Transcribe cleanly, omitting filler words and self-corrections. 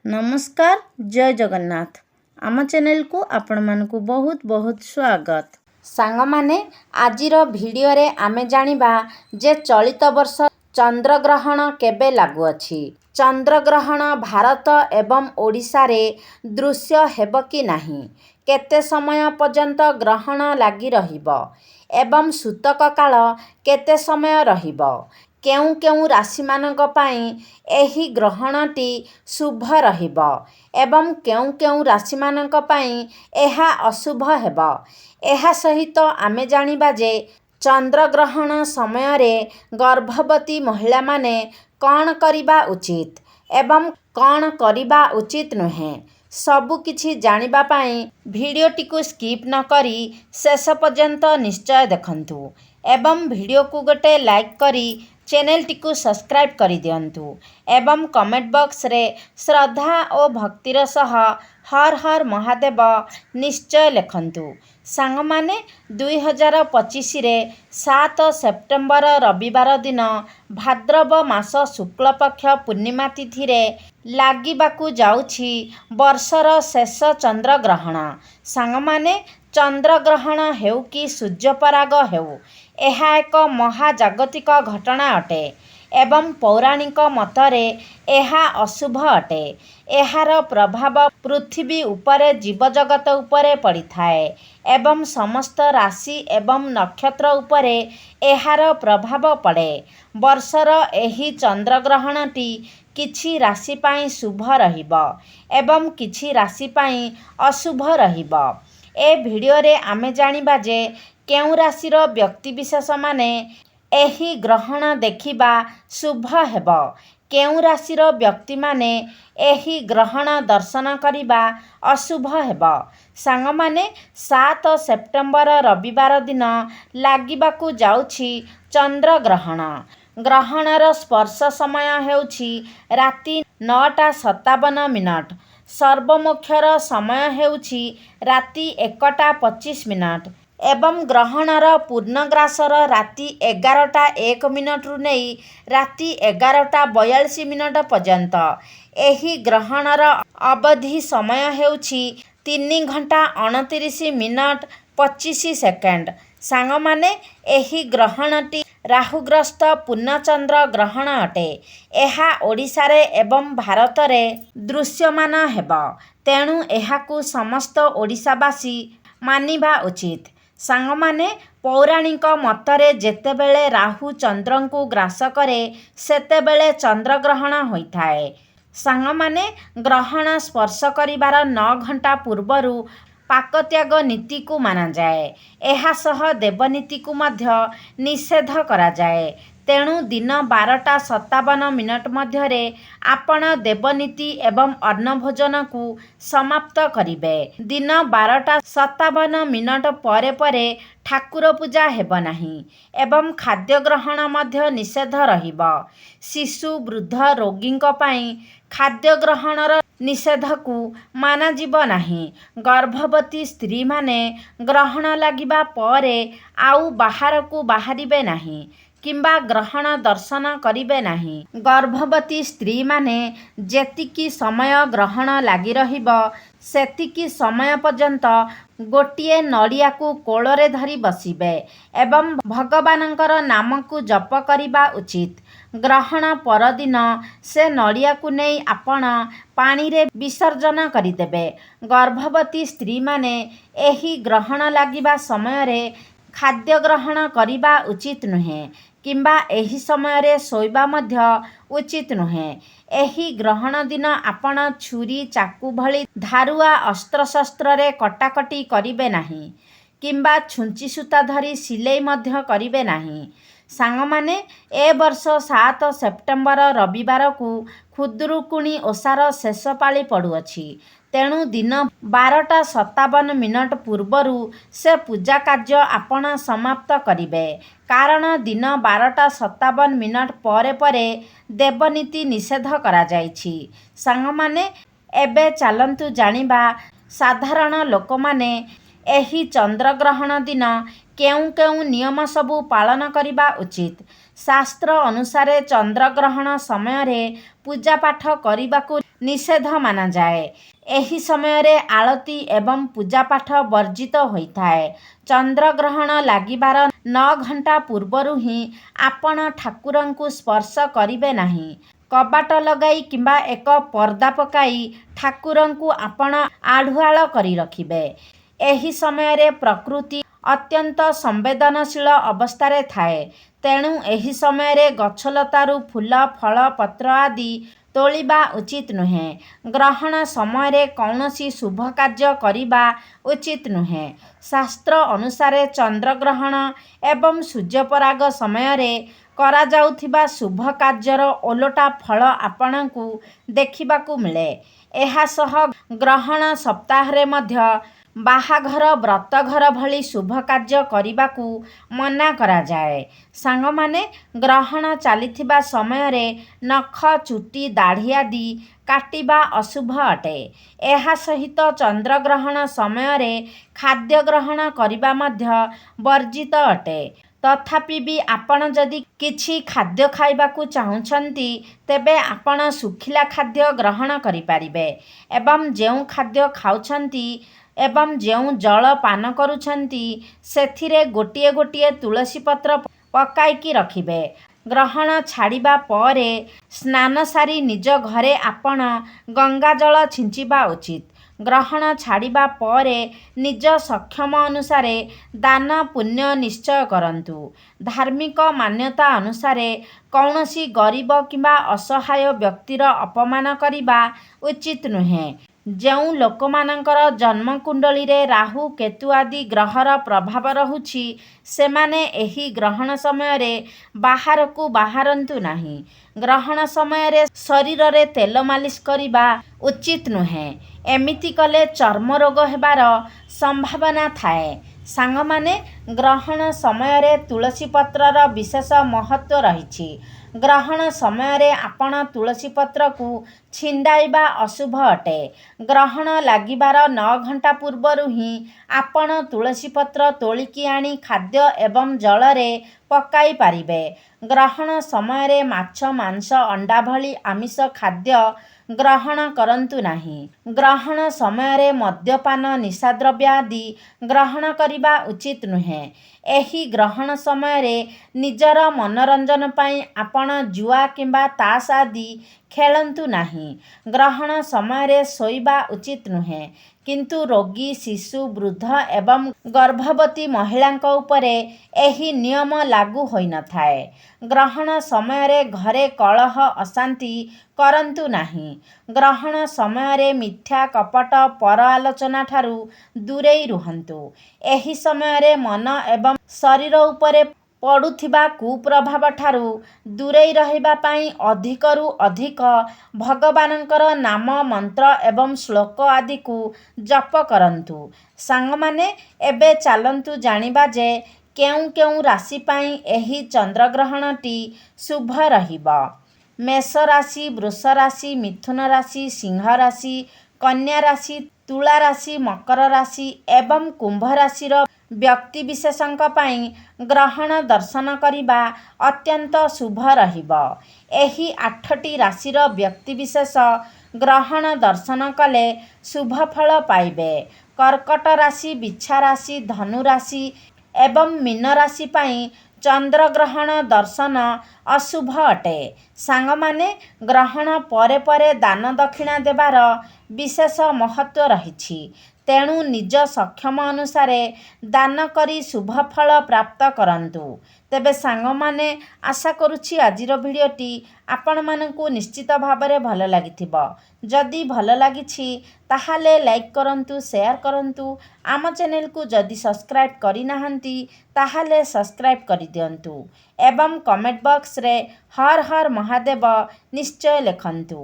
नमस्कार जय जगन्नाथ आम चैनल को आपण मानकु बहुत बहुत स्वागत। सांग माने आजिर भिडियो रे आमे जानिबा जे चलित वर्ष चंद्रग्रहण केबे लागुअछि। चंद्रग्रहण भारत एवं ओडिशा रे दृश्य हेब कि नाही, केते समय पर्यंत ग्रहण लागी रहिबो एवं सूतक काल केते समय रहिबो, केउ केउ राशि मानक पाई एही ग्रहणटी शुभ रहिबो एवं केउ केउ राशि मानक पाई एहा अशुभ हेबो। एहा सहित आमे जानिबा जे चंद्रग्रहण समय रे गर्भवती महिला माने कौन करिबा उचित एवं कौन करिबा उचित नुहे, सबु किछि जानिबा पाई भिडियोटी को स्किप न करी शेष पर्यंत निश्चय देखंतु एवं भिडियो को गोटे लाइक करी चैनल टी को सब्सक्राइब करी दियंतु एवं कमेंट बॉक्स रे श्रद्धा और भक्तिर सह हर हर महादेव निश्चय लिखंतु। सांग माने 2025 रे 7 सेप्टेम्बर रविवार दिन भाद्रव मास शुक्ल पक्ष पूर्णिमा तिथि रे लागिबाकू जाउछि वर्षर शेष चंद्रग्रहण। सांग माने चंद्रग्रहण हेउ कि सूर्यपराग हेउ, एहा एक महाजागतिक घटना अटे एवं पौराणिक मतरे एहा अशुभ अटे। एहार प्रभाव पृथ्वी उपरे जीवजगत उपरे पड़ी थाए एवं समस्त राशि एवं नक्षत्र उपरे एहार प्रभाव पड़े। वर्षर एही चंद्रग्रहणटी किछि राशि पाई शुभ रहिबो एवं किछि राशि पाई अशुभ रहिबो। ए भिडियो रे आमे जानिबा जे केउ राशिर व्यक्ति विशेष माने एही ग्रहण देखिबा शुभ हेबो, केउ राशिर व्यक्ति माने एही ग्रहण दर्शन करिबा अशुभ हेबो। सांग माने 7 सेप्टेम्बर रविवार दिन लागिबाकू जाउछि चंद्रग्रहण। ग्रहणर स्पर्श समय हेउछि राति 9:57। सर्वमोक्षर समय हेउछि राति 1:25 एवं ग्रहणर पूर्णग्रासर राति 11:01 रु नहीं राति 11:42 पर्यंत। एही ग्रहणर अवधि समय हेउछि 3 घंटा 29 मिनट 25 सेकेंड। सांग माने एही ग्रहणटी राहुग्रस्त पूर्णचंद्र ग्रहण अटे। एहा ओडिशा रे एवं भारत रे दृश्यमान हेबो, तेणु एहाकू समस्त ओडिशावासी मानिबा उचित। सांग माने पौराणिक मतरे जेतेबेले राहु चंद्रंकु ग्रास करे सेतेबेले चंद्रग्रहण होइथाए। सांग माने ग्रहण स्पर्श करिबार 9 घंटा पूर्वरु पाकत्याग नीति को माना जाए। एहा सह देवनीति को मध्य निषेध करा जाए, तेणु दिन 12:57 मध्यरे आपण देवनीति एवं अन्न भोजन को समाप्त करिबे। दिन 12:57 परे परे ठाकुर पूजा हेब नाही एवं खाद्य ग्रहण मध्य निषेध रहिबो। शिशु वृद्ध रोगींक पाई खाद्य ग्रहणर निषेध को माना जीव नाही। गर्भवती स्त्री माने ग्रहण लागिबा परे आउ बाहर को बाहरिबे नाही किंबा ग्रहण दर्शन करिबे नाही। गर्भवती स्त्री माने जेतिकी समय ग्रहण लागी रहिबो सेतिकी समय पर्यंत गोटिए नड़िया को कोଳରେ धरी बसिबे एवं भगवानंकर नाम को जप करिबा उचित। ग्रहण परदिन से नड़िया को नहीं आपण पानी रे विसर्जन करिदेबे। गर्भवती स्त्री माने एही ग्रहण लागिबा समय रे खाद्य ग्रहण करिबा उचित नुहे किंबा एही समय रे सोइबा मध्य उचित नुहे। एही ग्रहण दिन आपण छुरी चाकू भली धारुआ अस्त्र शस्त्र रे कटाकटी करिबे नाही किंबा छुंची सूता धरी सिलेई मध्य करिबे नाही। सांग माने ए वर्ष 7 सेप्टेम्बर रविवार को खुदुरुकुणी ओसार शेष पाली पड़ुअछि, तेणु दिन 12:57 पूर्वरु से पूजा कार्य आपण समाप्त करिबे, कारण दिन 12:57 परे परे देवनीति निषेध करा जाइछि। सांग माने एबे चालंतु जानिबा साधारण लोक माने एही चंद्रग्रहण दिन केउ केउ नियम सबु पालन करिबा उचित। शास्त्र अनुसारे चंद्रग्रहण समय रे पूजा पाठ करिबाकू ନିଷେଧ ମାନାଯାଏ। ଏହି ସମୟରେ ଆଳତି ଏବଂ ପୂଜାପାଠ ବର୍ଜିତ ହୋଇଥାଏ। ଚନ୍ଦ୍ରଗ୍ରହଣ ଲାଗିବାର 9 ଘଣ୍ଟା ପୂର୍ବରୁ ହିଁ ଆପଣ ଠାକୁରଙ୍କୁ ସ୍ପର୍ଶ କରିବେ ନାହିଁ। କବାଟ ଲଗାଇ କିମ୍ବା ଏକ ପର୍ଦ୍ଦା ପକାଇ ଠାକୁରଙ୍କୁ ଆପଣ ଆଢ଼ୁଆଳ କରି ରଖିବେ। ଏହି ସମୟରେ ପ୍ରକୃତି ଅତ୍ୟନ୍ତ ସମ୍ବେଦନଶୀଳ ଅବସ୍ଥାରେ ଥାଏ। ତେଣୁ ଏହି ସମୟରେ ଗଛଲତାରୁ ଫୁଲ ଫଳ ପତ୍ର ଆଦି ତୋଳିବା ଉଚିତ ନୁହେଁ। ଗ୍ରହଣ ସମୟରେ କୌଣସି ଶୁଭ କାର୍ଯ୍ୟ କରିବା ଉଚିତ ନୁହେଁ। ଶାସ୍ତ୍ର ଅନୁସାରେ ଚନ୍ଦ୍ରଗ୍ରହଣ ଏବଂ ସୂର୍ଯ୍ୟପରାଗ ସମୟରେ କରାଯାଉଥିବା ଶୁଭ କାର୍ଯ୍ୟର ଓଲଟା ଫଳ ଆପଣଙ୍କୁ ଦେଖିବାକୁ ମିଳେ। ଏହା ସହ ଗ୍ରହଣ ସପ୍ତାହରେ ମଧ୍ୟ ବାହାଘର ବ୍ରତଘର ଭଳି ଶୁଭ କାର୍ଯ୍ୟ କରିବାକୁ ମନା କରାଯାଏ। ସାଙ୍ଗମାନେ, ଗ୍ରହଣ ଚାଲିଥିବା ସମୟରେ ନଖ ଚୁଟି ଦାଢ଼ି ଆଦି କାଟିବା ଅଶୁଭ ଅଟେ। ଏହା ସହିତ ଚନ୍ଦ୍ରଗ୍ରହଣ ସମୟରେ ଖାଦ୍ୟ ଗ୍ରହଣ କରିବା ମଧ୍ୟ ବର୍ଜିତ ଅଟେ। ତଥାପି ବି ଆପଣ ଯଦି କିଛି ଖାଦ୍ୟ ଖାଇବାକୁ ଚାହୁଁଛନ୍ତି ତେବେ ଆପଣ ଶୁଖିଲା ଖାଦ୍ୟ ଗ୍ରହଣ କରିପାରିବେ ଏବଂ ଯେଉଁ ଖାଦ୍ୟ ଖାଉଛନ୍ତି ଏବଂ ଯେଉଁ ଜଳ ପାନ କରୁଛନ୍ତି ସେଥିରେ ଗୋଟିଏ ଗୋଟିଏ ତୁଳସୀ ପତ୍ର ପକାଇକି ରଖିବେ। ଗ୍ରହଣ ଛାଡ଼ିବା ପରେ ସ୍ନାନ ସାରି ନିଜ ଘରେ ଆପଣ ଗଙ୍ଗାଜଳ ଛିଞ୍ଚିବା ଉଚିତ। ଗ୍ରହଣ ଛାଡ଼ିବା ପରେ ନିଜ ସକ୍ଷମ ଅନୁସାରେ ଦାନ ପୁଣ୍ୟ ନିଶ୍ଚୟ କରନ୍ତୁ। ଧାର୍ମିକ ମାନ୍ୟତା ଅନୁସାରେ କୌଣସି ଗରିବ କିମ୍ବା ଅସହାୟ ବ୍ୟକ୍ତିର ଅପମାନ କରିବା ଉଚିତ ନୁହେଁ। ଯେଉଁ ଲୋକମାନଙ୍କର ଜନ୍ମକୁଣ୍ଡଳୀରେ ରାହୁ କେତୁ ଆଦି ଗ୍ରହର ପ୍ରଭାବ ରହୁଛି ସେମାନେ ଏହି ଗ୍ରହଣ ସମୟରେ ବାହାରକୁ ବାହାରନ୍ତୁ ନାହିଁ। ଗ୍ରହଣ ସମୟରେ ଶରୀରରେ ତେଲ ମାଲିସ କରିବା ଉଚିତ ନୁହେଁ। ଏମିତି କଲେ ଚର୍ମ ରୋଗ ହେବାର ସମ୍ଭାବନା ଥାଏ। ସାଙ୍ଗମାନେ, ଗ୍ରହଣ ସମୟରେ ତୁଳସୀ ପତ୍ରର ବିଶେଷ ମହତ୍ତ୍ୱ ରହିଛି। ଗ୍ରହଣ ସମୟରେ ଆପଣ ତୁଳସୀ ପତ୍ରକୁ ଛିଣ୍ଡାଇବା ଅଶୁଭ ଅଟେ। ଗ୍ରହଣ ଲାଗିବାର 9 ଘଣ୍ଟା ପୂର୍ବରୁ ହିଁ ଆପଣ ତୁଳସୀ ପତ୍ର ତୋଳିକି ଆଣି ଖାଦ୍ୟ ଏବଂ ଜଳରେ ପକାଇ ପାରିବେ। ଗ୍ରହଣ ସମୟରେ ମାଛ ମାଂସ ଅଣ୍ଡା ଭଳି ଆମିଷ ଖାଦ୍ୟ ଗ୍ରହଣ କରନ୍ତୁ ନାହିଁ। ଗ୍ରହଣ ସମୟରେ ମଦ୍ୟପାନ ନିଶାଦ୍ରବ୍ୟ ଆଦି ଗ୍ରହଣ କରିବା ଉଚିତ ନୁହେଁ। ଏହି ଗ୍ରହଣ ସମୟରେ ନିଜର ମନୋରଞ୍ଜନ ପାଇଁ ଆପଣ ଜୁଆ କିମ୍ବା ତାସ ଆଦି ଖେଳନ୍ତୁ ନାହିଁ। ଗ୍ରହଣ ସମୟରେ ଶୋଇବା ଉଚିତ ନୁହେଁ। କିନ୍ତୁ ରୋଗୀ ଶିଶୁ ବୃଦ୍ଧ ଏବଂ ଗର୍ଭବତୀ ମହିଳାଙ୍କ ଉପରେ ଏହି ନିୟମ ଲାଗୁ ହୋଇନଥାଏ। ଗ୍ରହଣ ସମୟରେ ଘରେ କଳହ ଅଶାନ୍ତି କରନ୍ତୁ ନାହିଁ। ଗ୍ରହଣ ସମୟରେ ମିଥ୍ୟା କପଟ ପର ଆଲୋଚନା ଠାରୁ ଦୂରେଇ ରୁହନ୍ତୁ। ଏହି ସମୟରେ ମନ ଏବଂ ଶରୀର ଉପରେ ପଡ଼ୁଥିବା କୁପ୍ରଭାବ ଠାରୁ ଦୂରେଇ ରହିବା ପାଇଁ ଅଧିକରୁ ଅଧିକ ଭଗବାନଙ୍କର ନାମ ମନ୍ତ୍ର ଏବଂ ଶ୍ଲୋକ ଆଦିକୁ ଜପ କରନ୍ତୁ। ସାଙ୍ଗମାନେ, ଏବେ ଚାଲନ୍ତୁ ଜାଣିବା ଯେ କେଉଁ କେଉଁ ରାଶି ପାଇଁ ଏହି ଚନ୍ଦ୍ରଗ୍ରହଣଟି ଶୁଭ ରହିବ। ମେଷ ରାଶି, ବୃଷ ରାଶି, ମିଥୁନ ରାଶି, ସିଂହ ରାଶି, କନ୍ୟା ରାଶି, ତୁଳା ରାଶି, ମକର ରାଶି ଏବଂ କୁମ୍ଭ ରାଶିର ବ୍ୟକ୍ତିବିଶେଷଙ୍କ ପାଇଁ ଗ୍ରହଣ ଦର୍ଶନ କରିବା ଅତ୍ୟନ୍ତ ଶୁଭ ରହିବ। ଏହି 8ଟି ରାଶିର ବ୍ୟକ୍ତିବିଶେଷ ଗ୍ରହଣ ଦର୍ଶନ କଲେ ଶୁଭ ଫଳ ପାଇବେ। କର୍କଟ ରାଶି, ବିଛା ରାଶି, ଧନୁ ରାଶି ଏବଂ ମୀନ ରାଶି ପାଇଁ ଚନ୍ଦ୍ରଗ୍ରହଣ ଦର୍ଶନ ଅଶୁଭ ଅଟେ। ସାଙ୍ଗମାନେ, ଗ୍ରହଣ ପରେ ପରେ ଦାନ ଦକ୍ଷିଣା ଦେବାର ବିଶେଷ ମହତ୍ତ୍ୱ ରହିଛି। ତେଣୁ ନିଜ ସକ୍ଷମ ଅନୁସାରେ ଦାନ କରି ଶୁଭ ଫଳ ପ୍ରାପ୍ତ କରନ୍ତୁ। ତେବେ ସାଙ୍ଗମାନେ, ଆଶା କରୁଛି ଆଜିର ଭିଡ଼ିଓଟି ଆପଣମାନଙ୍କୁ ନିଶ୍ଚିତ ଭାବରେ ଭଲ ଲାଗିଥିବ। ଯଦି ଭଲ ଲାଗିଛି ତାହେଲେ ଲାଇକ୍ କରନ୍ତୁ, ସେୟାର କରନ୍ତୁ। ଆମ ଚ୍ୟାନେଲକୁ ଯଦି ସବସ୍କ୍ରାଇବ୍ କରିନାହାନ୍ତି ତାହେଲେ ସବସ୍କ୍ରାଇବ୍ କରିଦିଅନ୍ତୁ ଏବଂ କମେଣ୍ଟ ବକ୍ସରେ ହର ହର ମହାଦେବ ନିଶ୍ଚୟ ଲେଖନ୍ତୁ।